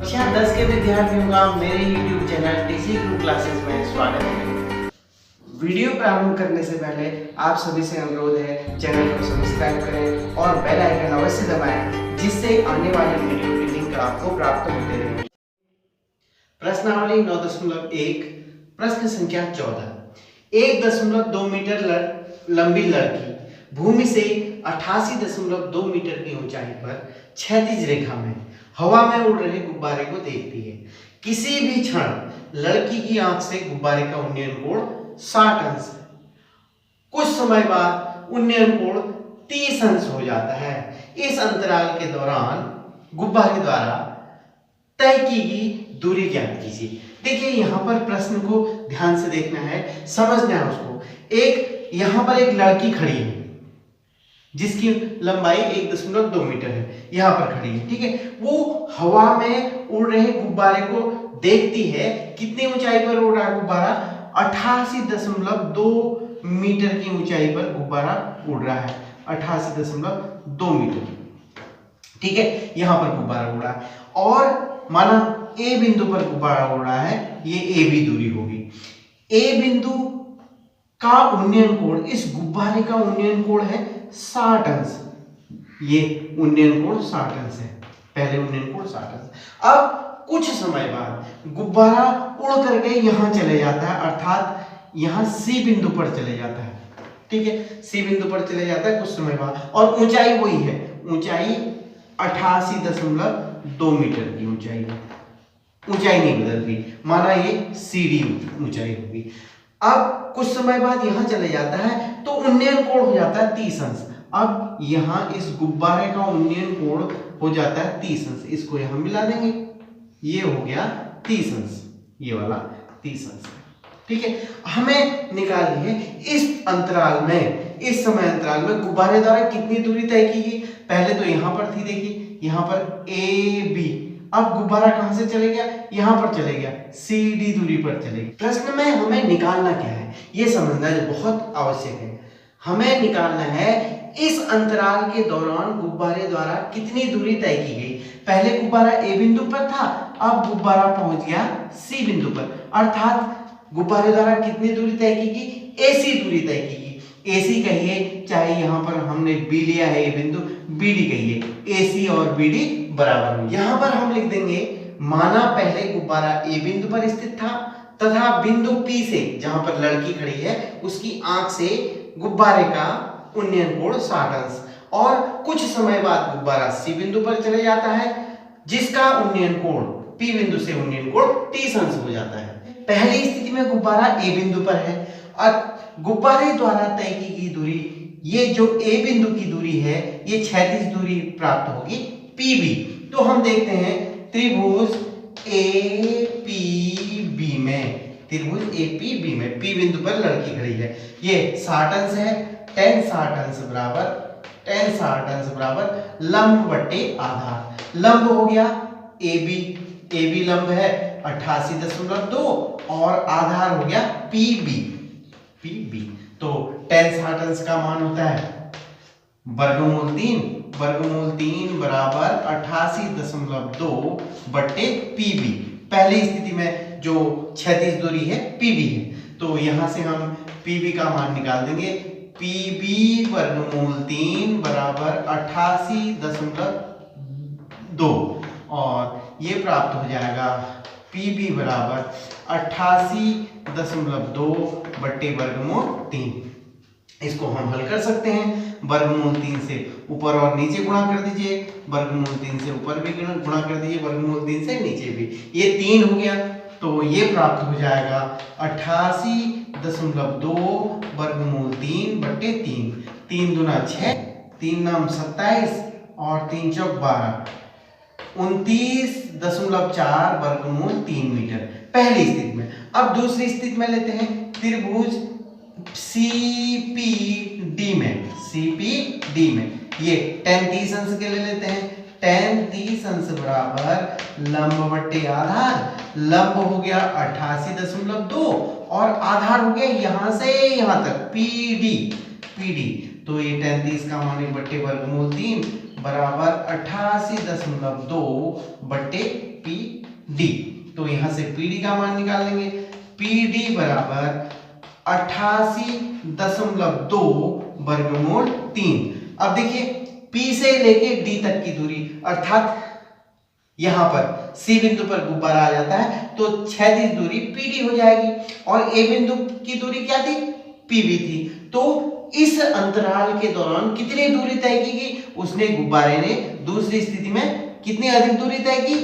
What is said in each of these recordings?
कक्षा 10 के विद्यार्थियों का मेरे YouTube channel TC group classes में स्वागत है। वीडियो प्रारंभ करने से पहले आप सभी से अनुरोध है, चैनल को सब्सक्राइब करें और बेल आइकन अवश्य दबाएं, जिससे आने वाले वीडियो की लिंक आपको प्राप्त होते रहे। प्रश्नावली 9.1 प्रश्न संख्या 14। 1.2 मीटर लंबी लड़की भूमि से 88.2 मीटर की ऊंचाई पर क्षैतिज रेखा में हवा में उड़ रहे गुब्बारे को देखती है। किसी भी क्षण लड़की की आंख से गुब्बारे का उन्नयन कोण 60 अंश, कुछ समय बाद उन्नयन कोण 30 अंश हो जाता है। इस अंतराल के दौरान गुब्बारे द्वारा तय की गई दूरी ज्ञात कीजिए। देखिए यहाँ पर प्रश्न को ध्यान से देखना है, समझना है उसको। यहाँ पर एक लड़की खड़ी है जिसकी लंबाई 1.2 मीटर है, यहाँ पर खड़ी है, ठीक है। वो हवा में उड़ रहे गुब्बारे को देखती है। कितनी ऊंचाई पर उड़ रहा है गुब्बारा? 88.2 मीटर की ऊंचाई पर गुब्बारा उड़ रहा है, 88.2 मीटर, ठीक है। यहाँ पर गुब्बारा उड़ रहा है और माना ए बिंदु पर गुब्बारा उड़ रहा है, ये ए बी दूरी होगी। ए बिंदु का उन्नयन कोण, इस गुब्बारे का उन्नयन कोण है 60 अंश। ये उन्नयन कोण 60 अंश है, पहले उन्नयन कोण 60 अंश। अब कुछ समय बाद गुब्बारा उड़ करके यहां चले जाता है, अर्थात यहां सी बिंदु पर चले जाता है, ठीक है। सी बिंदु पर चले जाता है कुछ समय बाद, और ऊंचाई वही है, ऊंचाई 88.2 मीटर की ऊंचाई है। ऊंचाई नहीं बदलती, माना ये सीडी ऊंचाई होगी। अब कुछ समय बाद यहां चले जाता है तो उन्नयन कोण हो जाता है 30 अंश। अब यहां इस गुब्बारे का उन्नयन कोण हो जाता है 30 अंश, इसको यहां मिला देंगे, ये हो गया 30 अंश, ये वाला 30 अंश, ठीक है। हमें निकालनी है इस अंतराल में, इस समय अंतराल में गुब्बारे द्वारा कितनी दूरी तय की गई। पहले तो यहां पर थी, देखिए यहां पर ए बी, अब गुब्बारा कहां से चले गया? यहां पर चले गया, सी डी दूरी पर चले गया। प्रश्न में हमें निकालना क्या है, ये समझना बहुत आवश्यक है। हमें निकालना है इस अंतराल के दौरान गुब्बारे द्वारा कितनी दूरी तय की गई। पहले गुब्बारा ए बिंदु पर था, अब गुब्बारा पहुंच गया सी बिंदु पर, अर्थात गुब्बारे द्वारा कितनी दूरी तय की गई? एसी दूरी तय की गई। एसी कहिए, चाहे यहाँ पर हमने बी लिया है, ए बिंदु, बीडी कहिए, एसी और बीडी बराबर में। यहाँ पर हम लिख देंगे, माना पहले गुब्बारा ए बिंदु पर स्थित था तथा बिंदु पी से, जहां पर लड़की खड़ी है, उसकी आंख से गुब्बारे का उन्नयन कोण 60 अंश, और कुछ समय बाद गुब्बारा सी बिंदु पर चले जाता है, जिसका उन्नयन कोण पी बिंदु से उन्नयन कोण 30 अंश हो जाता है। पहली स्थिति में गुब्बारा ए बिंदु पर है और गुब्बारे द्वारा तय की गई दूरी, ये जो ए बिंदु की दूरी है, ये क्षैतिज दूरी प्राप्त होगी पीबी। तो हम देखते हैं त्रिभुज ए पी बी में, त्रिभुज ए पी बी में पी बिंदु पर लड़की खड़ी है, ये 60 अंश है, tan 60 अंश बराबर लंब बट्टे आधार। लंब हो गया ए बी लंब है 88.2 और आधार हो गया पीबी। तो tan 60 अंश का मान होता है वर्गमूल 3 बराबर 88.2 बट्टे पीबी। पहली स्थिति में जो क्षैतिज दूरी है पीबी है, तो यहां से हम पीबी का मान निकाल देंगे। पीबी वर्गमूल 3 बराबर 88.2 और ये प्राप्त हो जाएगा पीबी बराबर 88.2 बट्टे वर्गमूल 3। इसको हम हल कर सकते हैं। वर्गमूल 3 से ऊपर और नीचे गुणा कर दीजिए, वर्गमूल 3 से ऊपर भी गुणा कर दीजिए, वर्गमूल 3 से नीचे भी, ये 3 हो गया, तो ये प्राप्त हो जाएगा 88.2 वर्गमूल 3 बट्टे 3। 3 दूना 6, 3 नाम 27 और 3 चौक 12, 29.4 वर्गमूल 3 मीटर पहली स्थिति में। अब दूसरी स्थिति में लेते हैं त्रिभुज सीपीडी में, ये tan 30 अंश के ले लेते हैं। tan 30 अंश बराबर लंब बट्टे आधार, लंब हो गया 88.2 और आधार हो गया यहां से यहां तक पीडी। तो ये tan 30 का मान 1 बट्टे वर्गमूल 3 बराबर 88.2 बट्टे पी डी। तो यहां से पीडी का मान निकाल लेंगे। पीडी बराबर 88.2 वर्गमूल 3। अब देखिए पी से लेके डी तक की दूरी, अर्थात यहां पर सी बिंदु पर गुब्बारा आ जाता है तो क्षैतिज दूरी पीडी हो जाएगी और ए बिंदु की दूरी क्या थी, पीबी थी। तो इस अंतराल के दौरान कितनी दूरी तय की गई, उसने गुब्बारे ने दूसरी स्थिति में कितनी अधिक दूरी तय की,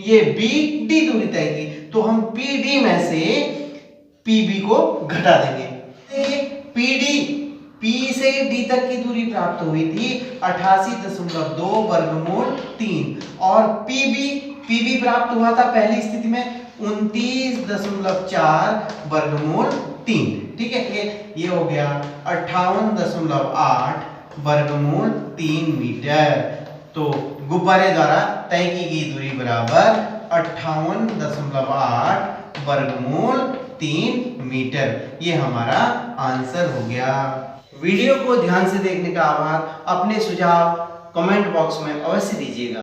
ये बी डी दूरी तय की। तो हम पी डी में से पीबी को घटा देंगे। पीडी पी से डी तक की दूरी प्राप्त हुई थी 88.2 वर्गमूल 3 और पीबी प्राप्त हुआ था पहली स्थिति में 29.4 वर्गमूल 3। ठीक है, ये हो गया 58.8 वर्गमूल 3 मीटर। तो गुब्बारे द्वारा तय की गई दूरी बराबर 58.8 वर्गमूल 3 मीटर। ये हमारा आंसर हो गया। वीडियो को ध्यान से देखने का आभार। अपने सुझाव कमेंट बॉक्स में अवश्य दीजिएगा।